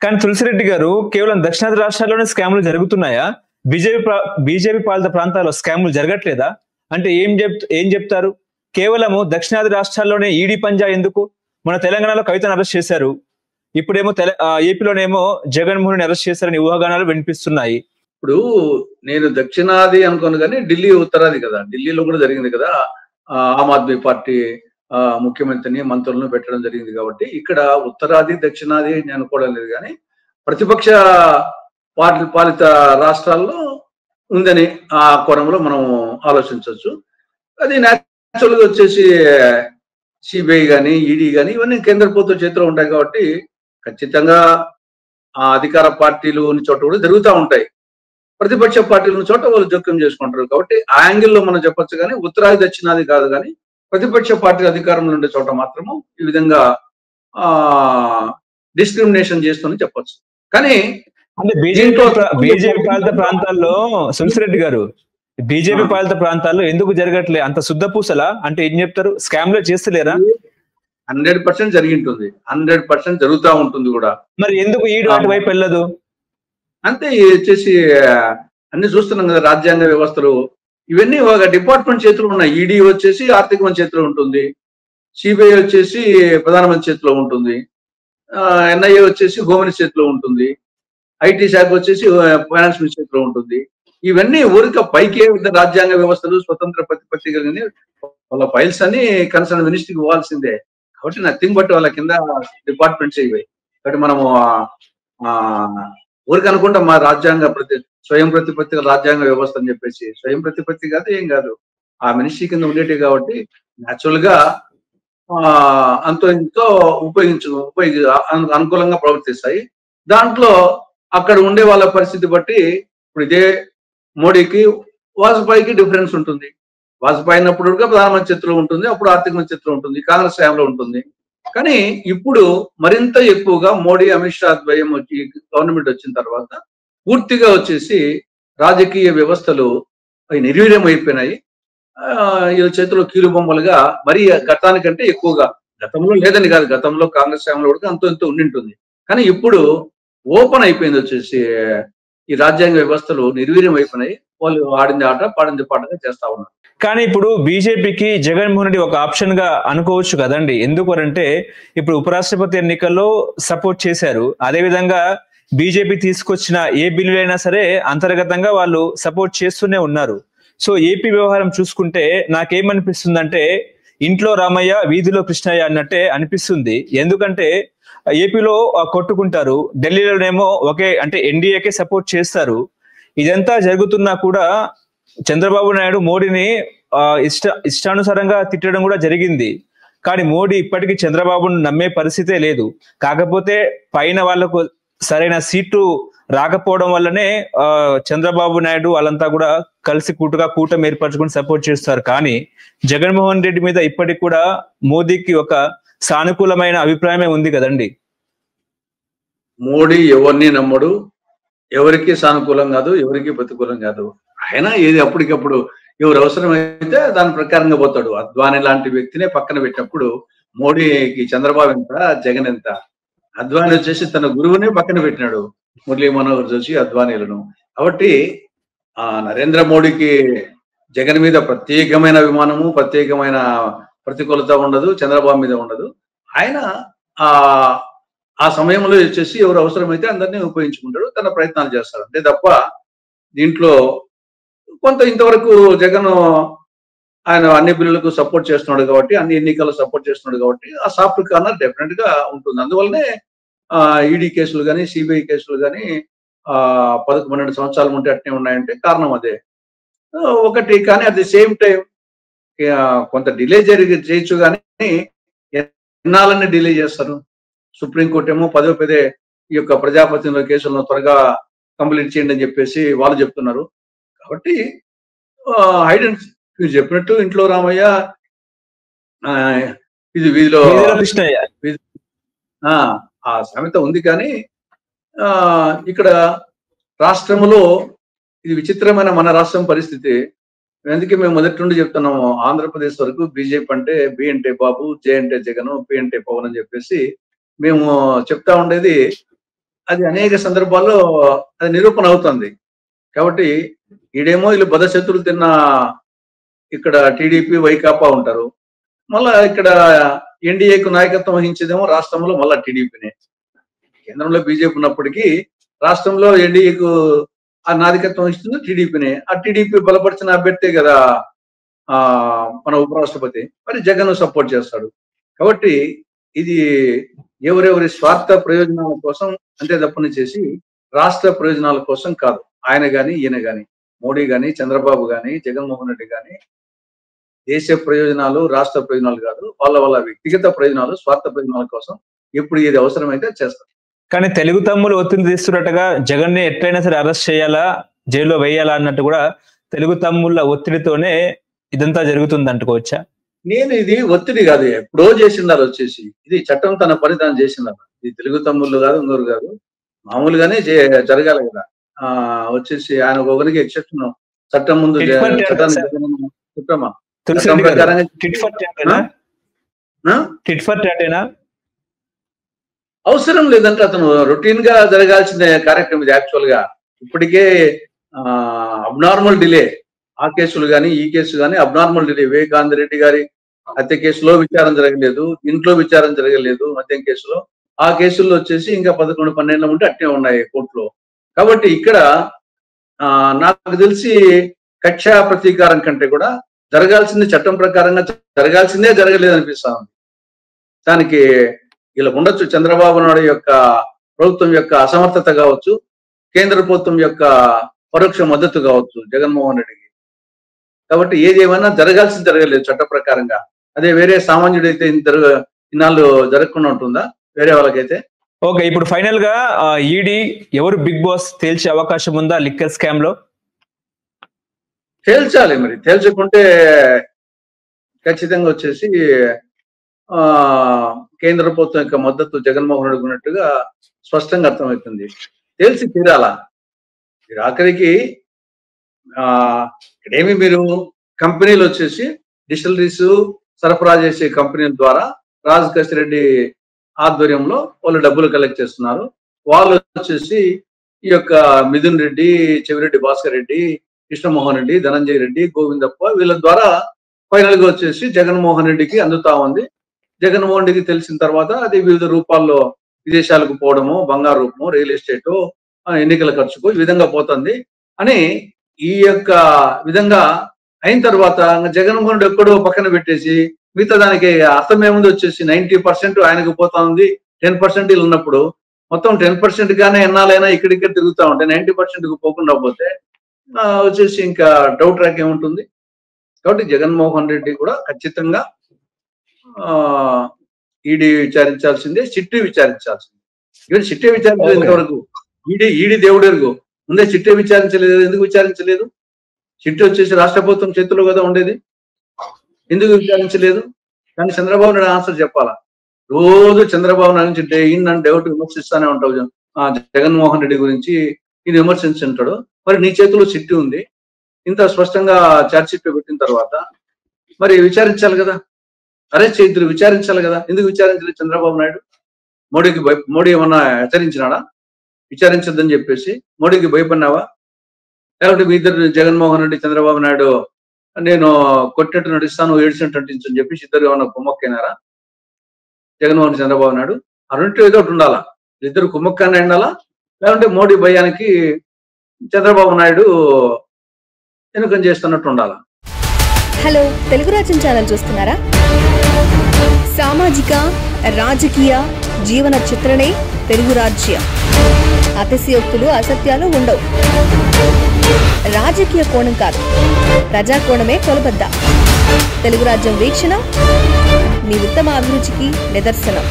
కానీ తులసిరెడ్డి గారు కేవలం దక్షిణాది రాష్ట్రాల్లోనే స్కాములు జరుగుతున్నాయా? బీజేపీ పాలిత ప్రాంతాల్లో స్కాములు జరగట్లేదా? అంటే ఏం చెప్తారు? కేవలము దక్షిణాది రాష్ట్రాల్లోనే ఈడీ పంజా ఎందుకు? మన తెలంగాణలో కవితను అరెస్ట్ చేశారు, ఇప్పుడేమో ఏపీలోనేమో జగన్మోహన్ అరెస్ట్ చేశారని ఊహాగానాలు వినిపిస్తున్నాయి. ఇప్పుడు నేను దక్షిణాది అనుకోను కానీ ఢిల్లీ ఉత్తరాది కదా, ఢిల్లీలో కూడా జరిగింది కదా. ఆమ్ ఆద్మీ పార్టీ ముఖ్యమంత్రిని మంత్రులను పెట్టడం జరిగింది కాబట్టి ఇక్కడ ఉత్తరాది దక్షిణాది నేను అనుకోవడం లేదు. కానీ ప్రతిపక్ష పాలిత రాష్ట్రాల్లో ఉందని ఆ కోణంలో మనం ఆలోచించవచ్చు. అది న్యాచురల్ గా వచ్చేసి సిబిఐ కానీ ఈడీ కానీ ఇవన్నీ కేంద్ర ప్రభుత్వ చేతిలో ఉంటాయి కాబట్టి ఖచ్చితంగా ఆ అధికార పార్టీలు ఉన్న చోట కూడా జరుగుతూ ఉంటాయి. ప్రతిపక్ష పార్టీలు ఉన్న చోట వాళ్ళు జోక్యం చేసుకుంటారు కాబట్టి ఆ యాంగిల్లో మనం చెప్పొచ్చు. కానీ ఉత్తరాది దక్షిణాది కాదు, కానీ ప్రతిపక్ష పార్టీ అధికారంలో ఉండే చోట మాత్రము ఈ విధంగా డిస్క్రిమినేషన్ చేస్తుందని చెప్పొచ్చు. కానీ అంటే బీజేపీ పాలిత ప్రాంతాల్లో సుల్సిరెడ్డి గారు, బీజేపీ పాలిత ప్రాంతాల్లో ఎందుకు జరగట్లే? అంత శుద్ధ పూసలా? అంటే ఏం చెప్తారు? స్కామ్ లో చేస్తలేరా? 100% జరిగింటుంది, 100% జరుగుతూ ఉంటుంది కూడా. మరి ఎందుకు ఈడు అటువైపు వెళ్ళదు? అంతే వచ్చేసి అన్ని చూస్తున్నాం కదా, రాజ్యాంగ వ్యవస్థలు ఇవన్నీ ఒక డిపార్ట్మెంట్ చేతిలో ఉన్నాయి. ఈడీ వచ్చేసి ఆర్థిక మంత్రి చేతిలో ఉంటుంది, సిబిఐ వచ్చేసి ప్రధానమంత్రి చేతిలో ఉంటుంది, ఎన్ఐఏ వచ్చేసి హోంమినిస్టర్ చేతిలో ఉంటుంది, ఐటీ శాఖ వచ్చేసి ఫైనాన్స్ మినిస్టర్ చేతిలో ఉంటుంది. ఇవన్నీ ఊరిక పైకి రాజ్యాంగ వ్యవస్థలు స్వతంత్ర ప్రతిపత్తి కలిగిన వాళ్ళ ఫైల్స్ అని కన్సర్న్ మినిస్ట్రీకి ఇవ్వాల్సిందే. కాబట్టి నథింగ్ బట్ వాళ్ళ కింద డిపార్ట్మెంట్స్ ఇవి. కాబట్టి మనము ఊరికి అనుకుంటాం మా రాజ్యాంగ స్వయం ప్రతిపత్తి రాజ్యాంగ వ్యవస్థ అని చెప్పేసి. స్వయం ప్రతిపత్తి కాదు, ఏం కాదు, ఆ మినిస్ట్రీ కింద ఉండేటివి కాబట్టి న్యాచురల్ గా అంతో ఇంతో అనుకూలంగా ప్రవర్తిస్తాయి. దాంట్లో అక్కడ ఉండే వాళ్ళ పరిస్థితి బట్టి ఇప్పుడు ఇదే మోడీకి వాజ్పేయికి డిఫరెన్స్ ఉంటుంది. వాజ్పేయి అయినప్పుడు ప్రధానమంత్రి చేతిలో ఉంటుంది, అప్పుడు ఆర్థిక మంత్రి చేతిలో ఉంటుంది, కాంగ్రెస్ హయాంలో ఉంటుంది. కానీ ఇప్పుడు మరింత ఎక్కువగా మోడీ అమిత్ షా ద్వయం వచ్చి గవర్నమెంట్ వచ్చిన తర్వాత పూర్తిగా వచ్చేసి రాజకీయ వ్యవస్థలు నిర్వీర్యం అయిపోయినాయి. వీళ్ళ చేతిలో కీలు బొమ్మలుగా మరి గతానికంటే ఎక్కువగా, గతంలో లేదని కాదు, గతంలో కాంగ్రెస్ హయాంలో కూడా అంతో ఎంతో ఉండింటుంది. కానీ ఇప్పుడు ఓపెన్ అయిపోయింది వచ్చేసి ఈ రాజ్యాంగ వ్యవస్థలు నిర్వీర్యం అయిపోయినాయి. వాళ్ళు ఆడింది ఆట పాడింది పాటగా చేస్తా ఉన్నారు. కానీ ఇప్పుడు బీజేపీకి జగన్మోహన్ రెడ్డి ఒక ఆప్షన్ గా అనుకోవచ్చు కదండి. ఎందుకంటే ఇప్పుడు ఉపరాష్ట్రపతి ఎన్నికల్లో సపోర్ట్ చేశారు, అదేవిధంగా బీజేపీ తీసుకొచ్చిన ఏ బిల్లు అయినా సరే అంతర్గతంగా వాళ్ళు సపోర్ట్ చేస్తూనే ఉన్నారు. సో ఏపీ వ్యవహారం చూసుకుంటే నాకేమనిపిస్తుందంటే ఇంట్లో రామయ్య వీధిలో కృష్ణయ్య అన్నట్టే అనిపిస్తుంది. ఎందుకంటే ఏపీలో కొట్టుకుంటారు, ఢిల్లీలోనేమో అంటే ఎన్డీఏకే సపోర్ట్ చేస్తారు. ఇదంతా జరుగుతున్నా కూడా చంద్రబాబు నాయుడు మోడీని ఇష్టానుసారంగా తిట్టడం కూడా జరిగింది. కానీ మోడీ ఇప్పటికీ చంద్రబాబును నమ్మే పరిస్థితే లేదు. కాకపోతే పైన వాళ్లకు సరైన సీటు రాకపోవడం వల్లనే చంద్రబాబు నాయుడు వాళ్ళంతా కూడా కలిసి కూటమి ఏర్పరచుకుని సపోర్ట్ చేస్తారు. కానీ జగన్మోహన్ రెడ్డి మీద ఇప్పటికి కూడా మోదీకి ఒక సానుకూలమైన అభిప్రాయమే ఉంది కదండి. మోడీ ఎవరిని నమ్మడు, ఎవరికి సానుకూలం కాదు, ఎవరికి ప్రతికూలం కాదు. ఆయన ఏది అప్పటికప్పుడు ఎవరు అవసరమైతే దాని ప్రకారంగా పోతాడు. అద్వానీ లాంటి వ్యక్తినే పక్కన పెట్టినప్పుడు మోడీకి చంద్రబాబు ఎంత, జగన్ ఎంత? అద్వానీ వచ్చేసి తన గురువునే పక్కన పెట్టినాడు, మురళీ మనోహర్ జోషి అద్వానీలను. కాబట్టి నరేంద్ర మోడీకి జగన్ మీద ప్రత్యేకమైన అభిమానము, ప్రత్యేకమైన ప్రతికూలత ఉండదు, చంద్రబాబు మీద ఉండదు. ఆయన ఆ సమయంలో వచ్చేసి ఎవరు అవసరమైతే అందరినీ ఉపయోగించుకుంటాడు, తన ప్రయత్నాలు చేస్తాడు. అంతే తప్ప దీంట్లో కొంత ఇంతవరకు జగన్ ఆయన అన్ని బిల్లులకు సపోర్ట్ చేస్తున్నాడు కాబట్టి, అన్ని ఎన్నికలు సపోర్ట్ చేస్తున్నాడు కాబట్టి ఆ సాఫ్ట్ కార్నర్ డెఫినెట్ గా ఉంటుంది. అందువల్లనే ఈడీ కేసులు కానీ సిబిఐ కేసులు కానీ 11-12 సంవత్సరాలు ఉంటే అట్నే ఉన్నాయంటే కారణం అదే ఒకటి. కానీ అట్ ది సేమ్ టైం కొంత డిలే చేయొచ్చు, కానీ ఎన్నాళ్ళని డిలే చేస్తారు? సుప్రీంకోర్టు ఏమో పదే ఈ యొక్క ప్రజాప్రతినిధుల కేసులను త్వరగా కంప్లీట్ చేయండి అని చెప్పేసి వాళ్ళు చెప్తున్నారు. కాబట్టి మీరు చెప్పినట్టు ఇంట్లో రామయ్య ఇది వీధిలో ఆ సామెత ఉంది. కానీ ఇక్కడ రాష్ట్రంలో ఇది విచిత్రమైన మన రాష్ట్రం పరిస్థితి. అందుకే మేము మొదటి నుండి చెప్తున్నాము, ఆంధ్రప్రదేశ్ వరకు బీజేపీ అంటే బి అంటే బాబు, జే అంటే జగన్, పి అంటే పవన్ అని చెప్పేసి మేము చెప్తా ఉండేది. అది అనేక సందర్భాల్లో అది నిరూపణ అవుతుంది. కాబట్టి ఈడేమో వీళ్ళు బదశత్రులు తిన్న ఇక్కడ టీడీపీ వైకాపా ఉంటారు. మళ్ళా ఇక్కడ ఎన్డీఏకు నాయకత్వం వహించేదేమో రాష్ట్రంలో మళ్ళా టీడీపీనే. కేంద్రంలో బీజేపీ ఉన్నప్పటికీ రాష్ట్రంలో ఎన్డీఏకు ఆ నాయకత్వం వహిస్తుంది టీడీపీనే. ఆ టీడీపీ బలపరిచిన అభ్యర్థే కదా మన ఉపరాష్ట్రపతి. మరి జగన్ సపోర్ట్ చేస్తాడు. కాబట్టి ఇది ఎవరెవరి స్వార్థ ప్రయోజనాల కోసం అంతే తప్పని చేసి రాష్ట్ర ప్రయోజనాల కోసం కాదు. ఆయన గాని ఈయన గాని, మోడీ గాని, చంద్రబాబు గాని, జగన్మోహన్ రెడ్డి గాని దేశ ప్రయోజనాలు, రాష్ట్ర ప్రయోజనాలు కాదు, వాళ్ళ వ్యక్తిగత ప్రయోజనాలు, స్వార్థ ప్రయోజనాల కోసం ఎప్పుడు ఏది అవసరమైతే చేస్తారు. కానీ తెలుగు తమ్ములు ఒత్తిడి తీస్తున్నట్టుగా జగన్ ని ఎట్లయినా సరే అరెస్ట్ చేయాలా, జైల్లో వేయాలా అన్నట్టు కూడా తెలుగు తమ్ముళ్ళ ఒత్తిడితోనే ఇదంతా జరుగుతుంది అనుకోవచ్చా? నేను ఇది ఒత్తిడి కాదు, ఎప్పుడో చేసిండారు వచ్చేసి. ఇది చట్టం తన పని తాను చేసిండారు. ఇది తెలుగు తమ్ముళ్ళు కాదు, ఇంకోరు కాదు, మామూలుగానే జరగాలి కదా. వచ్చేసి ఆయన ఒకరికి ఎక్సెప్షన్ చట్టం ముందు చట్టమా చట్టం ప్రకారంగా అవసరం లేదంటే అతను రొటీన్ గా జరగాల్సిన కార్యక్రమం ఇది. యాక్చువల్ గా ఇప్పటికే అబ్నార్మల్ డిలే ఆ కేసులు కానీ ఈ కేసు కానీ అబ్నార్మల్ డిలే. వివేకానంద రెడ్డి గారి హత్య కేసులో విచారణ జరగలేదు, ఇంట్లో విచారణ జరగలేదు, మద్యం కేసులో. ఆ కేసుల్లో వచ్చేసి ఇంకా 11-12 ఉంటే అట్టే ఉన్నాయి కోర్టులో. కాబట్టి ఇక్కడ నాకు తెలిసి కక్ష ప్రతీకారం కంటే కూడా జరగాల్సింది చట్టం ప్రకారంగా జరగాల్సిందే జరగలేదు అనిపిస్తా ఉంది. దానికి ఇలా ఉండొచ్చు చంద్రబాబు నాయుడు యొక్క ప్రభుత్వం యొక్క అసమర్థత కావచ్చు, కేంద్ర ప్రభుత్వం యొక్క పరోక్ష మద్దతు కావచ్చు జగన్మోహన్ రెడ్డికి. కాబట్టి ఏదేమైనా జరగాల్సింది జరగలేదు చట్ట ప్రకారంగా. అదే వేరే సామాన్యుడైతే ఇన్నాళ్ళు జరగకుండా ఉంటుందా వేరే వాళ్ళకైతే? ఓకే, ఇప్పుడు ఫైనల్ గా ఈడీ ఎవరు బిగ్ బాస్ తేల్చే అవకాశం ఉందా లిక్కర్ స్కామ్ లో? తేల్చాలి. మరి తేల్చకుంటే ఖచ్చితంగా వచ్చేసి కేంద్ర ప్రభుత్వం యొక్క మద్దతు జగన్మోహన్ రెడ్డి ఉన్నట్టుగా స్పష్టంగా అర్థమవుతుంది. తేల్చి తీరాలా. ఆఖరికి ఇక్కడేమి మీరు కంపెనీలు వచ్చేసి డిస్టిలరీస్ సరఫరా చేసే కంపెనీల ద్వారా రాజకేశ్ రెడ్డి ఆధ్వర్యంలో వాళ్ళు డబ్బులు కలెక్ట్ చేస్తున్నారు. వాళ్ళు వచ్చేసి ఈ యొక్క మిథున్ రెడ్డి, చెవిరెడ్డి భాస్కర్ రెడ్డి, కృష్ణమోహన్ రెడ్డి, ధనంజయ రెడ్డి, గోవిందప్ప వీళ్ళ ద్వారా ఫైనల్ గా వచ్చేసి జగన్మోహన్ రెడ్డికి అందుతా ఉంది. జగన్మోహన్ రెడ్డికి తెలిసిన తర్వాత అది వివిధ రూపాల్లో విదేశాలకు పోవడము, బంగారు రూపము, రియల్ ఎస్టేట్, ఎన్నికల ఖర్చుకు ఈ విధంగా పోతుంది అని ఈ యొక్క విధంగా అయిన తర్వాత జగన్మోహన్ రెడ్డి ఎక్కడో పక్కన పెట్టేసి మిగతా దానికి అర్థం ఏముంది వచ్చేసి 90% ఆయనకు పోతా ఉంది, 10% వీళ్ళు ఉన్నప్పుడు మొత్తం 10% గానే ఎన్నాలైనా ఇక్కడిక్కడ తిరుగుతూ ఉంటాయి. 90% పోకుండా పోతే వచ్చేసి ఇంకా డౌట్ ట్రాక్ ఏముంటుంది. కాబట్టి జగన్మోహన్ రెడ్డి కూడా ఖచ్చితంగా ఈడీ విచారించాల్సిందే, చిట్టి విచారించాల్సిందే. ఇక్కడ చిట్టే విచారించలేదు ఇంతవరకు. ఈడీ దేవుడు ఎరుగు. ముందే చిట్టే విచారించలేదు. ఎందుకు విచారించలేదు? చిట్టి వచ్చేసి రాష్ట్ర ప్రభుత్వం చేతిలో కదా ఉండేది, ఎందుకు విచారించలేదు? కానీ చంద్రబాబు నాయుడు ఆన్సర్ చెప్పాలా. రోజు చంద్రబాబు నాయుడు నుంచి డే ఇన్ అండ్ డౌట్ విమర్శిస్తానే ఉంటావు జగన్మోహన్ రెడ్డి గురించి, ఈయన విమర్శించుంటాడు. మరి నీ చేతిలో చిట్టి ఉంది, ఇంత స్పష్టంగా ఛార్జ్ షీట్ పెట్టిన తర్వాత మరి విచారించాలి కదా, అరెస్ట్ చేద్దరు విచారించాలి కదా. ఎందుకు విచారించలేదు చంద్రబాబు నాయుడు? మోడీ ఏమన్నా హెచ్చరించినాడా విచారించద్దని చెప్పేసి? మోడీకి భయపడినావా? లేకపోతే మీ ఇద్దరు జగన్మోహన్ రెడ్డి, చంద్రబాబు నాయుడు నేను కొట్టినట్టు నటిస్తాను, ఏడ్చినట్టు నటించని చెప్పేసి ఇద్దరు ఏమన్నా కుమ్మక్కైనారా? జగన్మోహన్ చంద్రబాబు నాయుడు ఆ రెండింటిలో ఏదో ఒకటి ఉండాలా. ఇద్దరు కుమ్మక్కనే ఉండాలా, లేకుంటే మోడీ భయానికి చంద్రబాబు నాయుడు ఎన్నికం చేస్తున్నట్టు ఉండాలా. హలో, తెలుగు రాజ్యం ఛానల్ చూస్తున్నారా? సామాజిక రాజకీయ జీవన చిత్రణే తెలుగు రాజ్యం. అతిశయోక్తులు, అసత్యాలు ఉండవు. రాజకీయ కోణం కాదు, ప్రజా కోణమే కొలబద్ద. తెలుగు రాజ్యం వీక్షణ మీ ఉత్తమ అభిరుచికి నిదర్శనం.